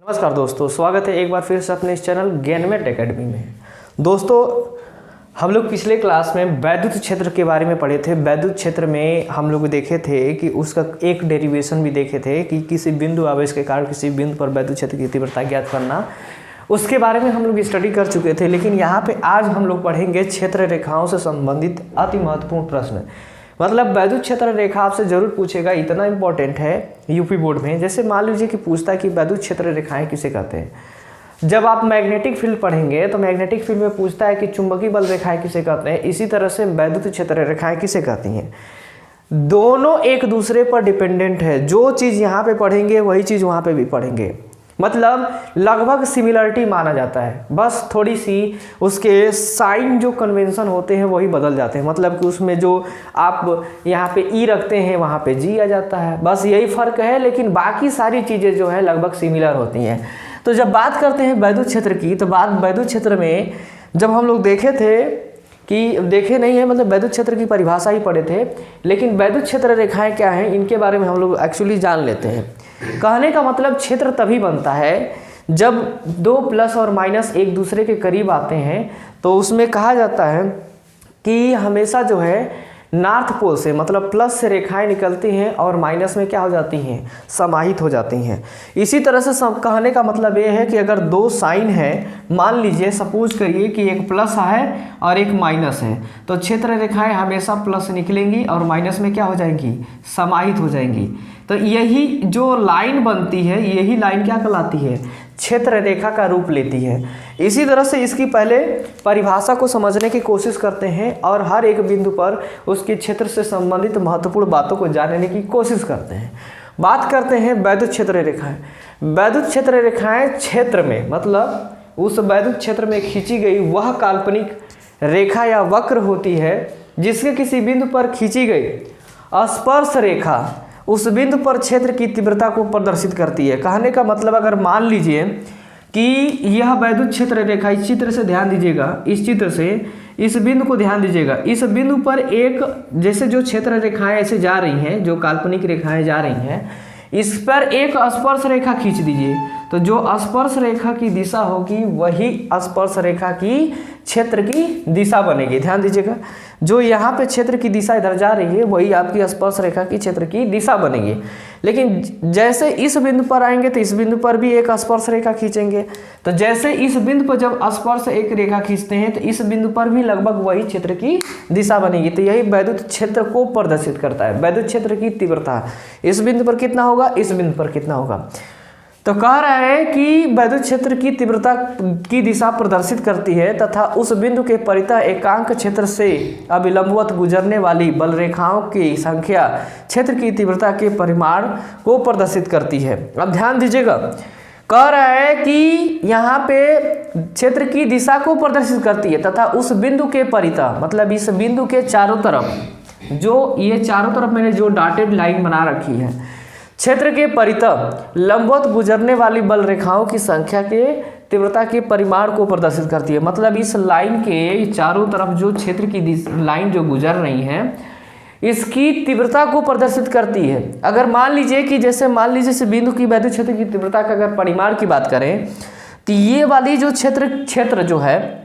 नमस्कार दोस्तों, स्वागत है एक बार फिर से अपने इस चैनल ज्ञानमेट एकेडमी में। दोस्तों, हम लोग पिछले क्लास में वैद्युत क्षेत्र के बारे में पढ़े थे। वैद्युत क्षेत्र में हम लोग देखे थे कि उसका एक डेरिवेशन भी देखे थे कि किसी बिंदु आवेश के कारण किसी बिंदु पर वैद्युत क्षेत्र की तीव्रता ज्ञात करना, उसके बारे में हम लोग स्टडी कर चुके थे। लेकिन यहाँ पे आज हम लोग पढ़ेंगे क्षेत्र रेखाओं से संबंधित अति महत्वपूर्ण प्रश्न। मतलब वैद्युत क्षेत्र रेखा आपसे जरूर पूछेगा, इतना इंपॉर्टेंट है यूपी बोर्ड में। जैसे मान लीजिए कि पूछता है कि वैद्युत क्षेत्र रेखाएं किसे कहते हैं। जब आप मैग्नेटिक फील्ड पढ़ेंगे तो मैग्नेटिक फील्ड में पूछता है कि चुंबकीय बल रेखाएं किसे कहते हैं। इसी तरह से वैद्युत क्षेत्र रेखाएं किसे कहती हैं। दोनों एक दूसरे पर डिपेंडेंट है। जो चीज़ यहाँ पे पढ़ेंगे वही चीज़ वहाँ पे भी पढ़ेंगे। मतलब लगभग सिमिलरिटी माना जाता है, बस थोड़ी सी उसके साइन जो कन्वेंशन होते हैं वही बदल जाते हैं। मतलब कि उसमें जो आप यहाँ पे ई रखते हैं वहाँ पे जी आ जाता है, बस यही फ़र्क है। लेकिन बाकी सारी चीज़ें जो है लगभग सिमिलर होती हैं। तो जब बात करते हैं वैद्युत क्षेत्र की, तो बात वैद्युत क्षेत्र में जब हम लोग देखे थे कि देखे नहीं है, मतलब वैद्युत क्षेत्र की परिभाषा ही पढ़े थे। लेकिन वैद्युत क्षेत्र रेखाएं क्या हैं, इनके बारे में हम लोग एक्चुअली जान लेते हैं। कहने का मतलब क्षेत्र तभी बनता है जब दो प्लस और माइनस एक दूसरे के करीब आते हैं। तो उसमें कहा जाता है कि हमेशा जो है नॉर्थ पोल से, मतलब प्लस से रेखाएं निकलती हैं और माइनस में क्या हो जाती हैं, समाहित हो जाती हैं। इसी तरह से कहने का मतलब ये है कि अगर दो साइन है, मान लीजिए सपोज करिए कि एक प्लस है और एक माइनस है, तो क्षेत्र रेखाएं हमेशा प्लस से निकलेंगी और माइनस में क्या हो जाएंगी, समाहित हो जाएंगी। तो यही जो लाइन बनती है, यही लाइन क्या कहलाती है, क्षेत्र रेखा का रूप लेती है। इसी तरह से इसकी पहले परिभाषा को समझने की कोशिश करते हैं और हर एक बिंदु पर उसके क्षेत्र से संबंधित महत्वपूर्ण बातों को जानने की कोशिश करते हैं। बात करते हैं वैद्युत क्षेत्र रेखाएं। वैद्युत क्षेत्र रेखाएं क्षेत्र में, मतलब उस वैद्युत क्षेत्र में खींची गई वह काल्पनिक रेखा या वक्र होती है जिसके किसी बिंदु पर खींची गई स्पर्श रेखा उस बिंदु पर क्षेत्र की तीव्रता को प्रदर्शित करती है। कहने का मतलब अगर मान लीजिए कि यह वैद्युत क्षेत्र रेखा, इस चित्र से ध्यान दीजिएगा, इस चित्र से इस बिंदु को ध्यान दीजिएगा। इस बिंदु पर एक, जैसे जो क्षेत्र रेखाएं ऐसे जा रही हैं, जो काल्पनिक रेखाएं जा रही हैं, इस पर एक स्पर्श रेखा खींच दीजिए। तो जो स्पर्श रेखा की दिशा होगी वही स्पर्श रेखा की क्षेत्र की दिशा बनेगी। ध्यान दीजिएगा, जो यहाँ पे क्षेत्र की दिशा इधर जा रही है वही आपकी स्पर्श रेखा की क्षेत्र की दिशा बनेगी। लेकिन जैसे इस बिंदु पर आएंगे तो इस बिंदु पर भी एक स्पर्श रेखा खींचेंगे। तो जैसे इस बिंदु पर जब स्पर्श एक रेखा खींचते हैं तो इस बिंदु पर भी लगभग वही क्षेत्र की दिशा बनेगी। तो यही वैद्युत क्षेत्र को प्रदर्शित करता है। वैद्युत क्षेत्र की तीव्रता इस बिंदु पर कितना होगा, इस बिंदु पर कितना होगा। तो कह रहा है कि वैद्युत क्षेत्र की तीव्रता की दिशा प्रदर्शित करती है तथा उस बिंदु के परितः एकांक क्षेत्र से अभिलंबवत गुजरने वाली बल रेखाओं की संख्या क्षेत्र की तीव्रता के परिमाण को प्रदर्शित करती है। अब ध्यान दीजिएगा, कह रहा है कि यहाँ पे क्षेत्र की दिशा को प्रदर्शित करती है तथा उस बिंदु के परितः, मतलब इस बिंदु के चारों तरफ, जो ये चारों तरफ मैंने जो डॉटेड लाइन बना रखी है, क्षेत्र के परितः लंबवत गुजरने वाली बल रेखाओं की संख्या के तीव्रता के परिमाण को प्रदर्शित करती है। मतलब इस लाइन के चारों तरफ जो क्षेत्र की लाइन जो गुजर रही है, इसकी तीव्रता को प्रदर्शित करती है। अगर मान लीजिए कि जैसे मान लीजिए इस बिंदु की वैद्युत क्षेत्र की तीव्रता का अगर परिमाण की बात करें तो ये वाली जो क्षेत्र जो है,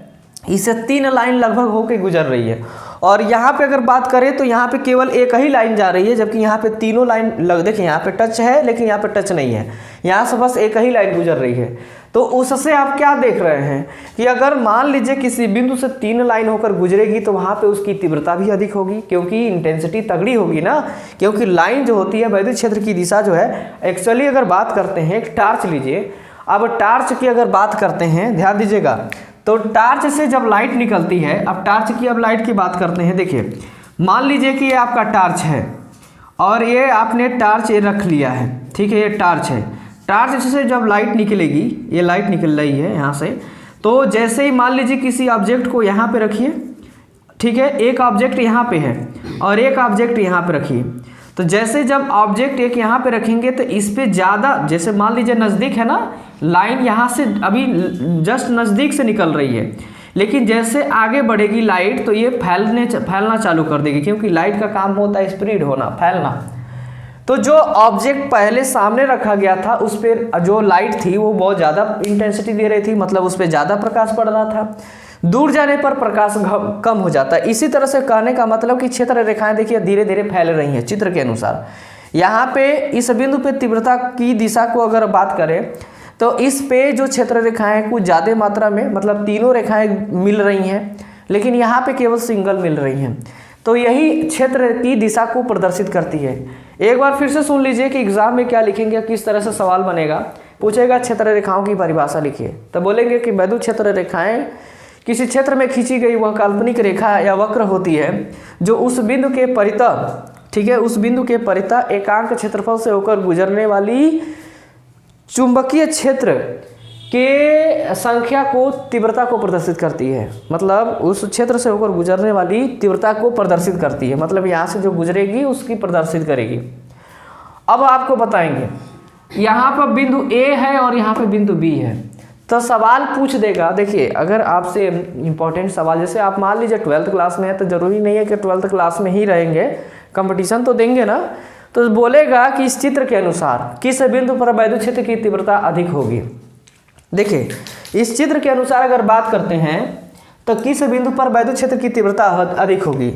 इसे 3 लाइन लगभग होकर गुजर रही है। और यहाँ पे अगर बात करें तो यहाँ पे केवल एक ही लाइन जा रही है, जबकि यहाँ पे तीनों लाइन देखिए, यहाँ पे टच है लेकिन यहाँ पे टच नहीं है, यहाँ से बस एक ही लाइन गुजर रही है। तो उससे आप क्या देख रहे हैं कि अगर मान लीजिए किसी बिंदु से 3 लाइन होकर गुजरेगी तो वहाँ पे उसकी तीव्रता भी अधिक होगी, क्योंकि इंटेंसिटी तगड़ी होगी ना। क्योंकि लाइन जो होती है, वैद्युत क्षेत्र की दिशा जो है, एक्चुअली अगर बात करते हैं, एक टार्च लीजिए। अब टार्च की अगर बात करते हैं, ध्यान दीजिएगा, तो टार्च से जब लाइट निकलती है, अब टार्च की, अब लाइट की बात करते हैं। देखिए, मान लीजिए कि ये आपका टार्च है और ये आपने टार्च ये रख लिया है, ठीक है, ये टार्च है। टार्च से जब लाइट निकलेगी, ये लाइट निकल रही है यहाँ से, तो जैसे ही मान लीजिए किसी ऑब्जेक्ट को यहाँ पे रखिए, ठीक है, एक ऑब्जेक्ट यहाँ पे है और एक ऑब्जेक्ट यहाँ पे रखिए। तो जैसे जब ऑब्जेक्ट एक यहाँ पे रखेंगे तो इस पे ज़्यादा, जैसे मान लीजिए नज़दीक है ना, लाइन यहाँ से अभी जस्ट नज़दीक से निकल रही है, लेकिन जैसे आगे बढ़ेगी लाइट तो ये फैलना चालू कर देगी, क्योंकि लाइट का काम होता है स्प्रेड होना, फैलना। तो जो ऑब्जेक्ट पहले सामने रखा गया था उस पर जो लाइट थी वो बहुत ज़्यादा इंटेंसिटी दे रही थी, मतलब उस पर ज़्यादा प्रकाश पड़ रहा था। दूर जाने पर प्रकाश कम हो जाता है। इसी तरह से कहने का मतलब कि क्षेत्र रेखाएं देखिए धीरे धीरे फैल रही हैं चित्र के अनुसार। यहाँ पे इस बिंदु पे तीव्रता की दिशा को अगर बात करें तो इस पे जो क्षेत्र रेखाएं कुछ ज़्यादा मात्रा में, मतलब तीनों रेखाएं मिल रही हैं, लेकिन यहाँ पे केवल सिंगल मिल रही हैं। तो यही क्षेत्र की दिशा को प्रदर्शित करती है। एक बार फिर से सुन लीजिए कि एग्जाम में क्या लिखेंगे, किस तरह से सवाल बनेगा। पूछेगा क्षेत्र रेखाओं की परिभाषा लिखिए, तो बोलेंगे कि वैद्युत क्षेत्र रेखाएं किसी क्षेत्र में खींची गई वह काल्पनिक रेखा या वक्र होती है जो उस बिंदु के परितः, ठीक है, उस बिंदु के परितः एकांक क्षेत्रफल से होकर गुजरने वाली चुंबकीय क्षेत्र के संख्या को, तीव्रता को प्रदर्शित करती है। मतलब उस क्षेत्र से होकर गुजरने वाली तीव्रता को प्रदर्शित करती है, मतलब यहाँ से जो गुजरेगी उसकी प्रदर्शित करेगी। अब आपको बताएंगे यहाँ पर बिंदु ए है और यहाँ पे बिंदु बी है, तो सवाल पूछ देगा। देखिए अगर आपसे इंपॉर्टेंट सवाल, जैसे आप मान लीजिए 12th क्लास में है तो जरूरी नहीं है कि 12th क्लास में ही रहेंगे, कंपटीशन तो देंगे ना, तो बोलेगा कि इस चित्र के अनुसार किस बिंदु पर वैद्युत क्षेत्र की तीव्रता अधिक होगी। देखिए इस चित्र के अनुसार अगर बात करते हैं तो किस बिंदु पर वैद्युत क्षेत्र की तीव्रता अधिक होगी।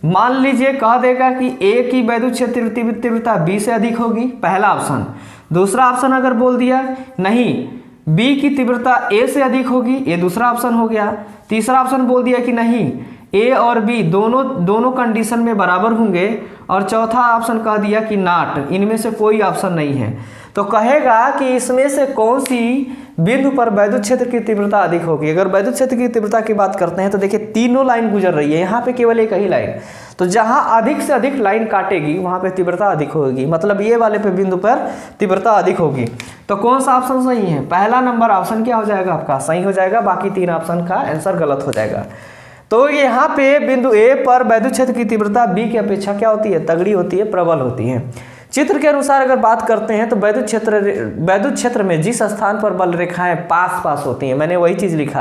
मान लीजिए कह देगा कि ए की वैद्युत क्षेत्र तीव्रता बी से अधिक होगी, पहला ऑप्शन। दूसरा ऑप्शन अगर बोल दिया नहीं बी की तीव्रता ए से अधिक होगी, ये दूसरा ऑप्शन हो गया। तीसरा ऑप्शन बोल दिया कि नहीं ए और बी दोनों कंडीशन में बराबर होंगे, और चौथा ऑप्शन कह दिया कि नॉट, इनमें से कोई ऑप्शन नहीं है। तो कहेगा कि इसमें से कौन सी बिंदु पर वैद्युत क्षेत्र की तीव्रता अधिक होगी। अगर वैद्युत क्षेत्र की तीव्रता की बात करते हैं तो देखिए तीनों लाइन गुजर रही है, यहाँ पे केवल एक ही लाइन, तो जहाँ अधिक से अधिक लाइन काटेगी वहाँ पे तीव्रता अधिक होगी, मतलब ये वाले पे बिंदु पर तीव्रता अधिक होगी। तो कौन सा ऑप्शन सही है? पहला नंबर ऑप्शन क्या हो जाएगा आपका? सही हो जाएगा, बाकी तीन ऑप्शन का आंसर गलत हो जाएगा। तो यहाँ पे बिंदु ए पर वैद्युत क्षेत्र की तीव्रता बी की अपेक्षा क्या होती है? तगड़ी होती है, प्रबल होती है। चित्र के अनुसार अगर बात करते हैं तो वैद्युत क्षेत्र में जिस स्थान पर बल रेखाएं पास पास होती हैं, मैंने वही चीज़ लिखा,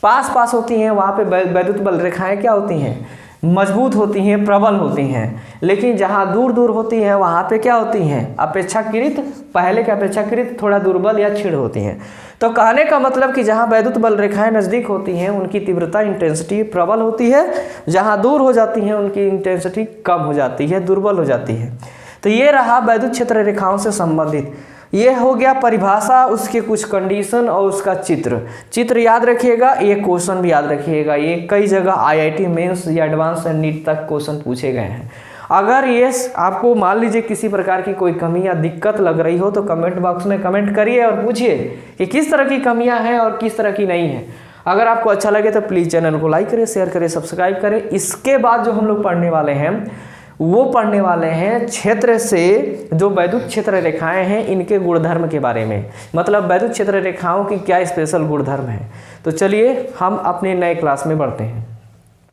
पास पास होती हैं, वहाँ पे वैद्युत बल रेखाएं क्या होती हैं? मजबूत होती हैं, प्रबल होती हैं। लेकिन जहाँ दूर दूर होती हैं वहाँ पे क्या होती हैं? अपेक्षाकृत, पहले के अपेक्षाकृत थोड़ा दुर्बल या क्षीण होती हैं। तो कहने का मतलब कि जहाँ वैद्युत बल रेखाएं नज़दीक होती हैं उनकी तीव्रता इंटेंसिटी प्रबल होती है, जहाँ दूर हो जाती हैं उनकी इंटेंसिटी कम हो जाती है, दुर्बल हो जाती है। तो ये रहा वैद्युत क्षेत्र रेखाओं से संबंधित, ये हो गया परिभाषा, उसके कुछ कंडीशन और उसका चित्र याद रखिएगा। ये क्वेश्चन भी याद रखिएगा, ये कई जगह IIT मेंस या एडवांस एंड नीट तक क्वेश्चन पूछे गए हैं। अगर ये आपको मान लीजिए किसी प्रकार की कोई कमी या दिक्कत लग रही हो तो कमेंट बॉक्स में कमेंट करिए और पूछिए कि किस तरह की कमियां हैं और किस तरह की नहीं है। अगर आपको अच्छा लगे तो प्लीज़ चैनल को लाइक करें, शेयर करें, सब्सक्राइब करें। इसके बाद जो हम लोग पढ़ने वाले हैं वो पढ़ने वाले हैं क्षेत्र से जो वैद्युत क्षेत्र रेखाएं हैं इनके गुणधर्म के बारे में, मतलब वैद्युत क्षेत्र रेखाओं की क्या स्पेशल गुणधर्म है। तो चलिए हम अपने नए क्लास में बढ़ते हैं।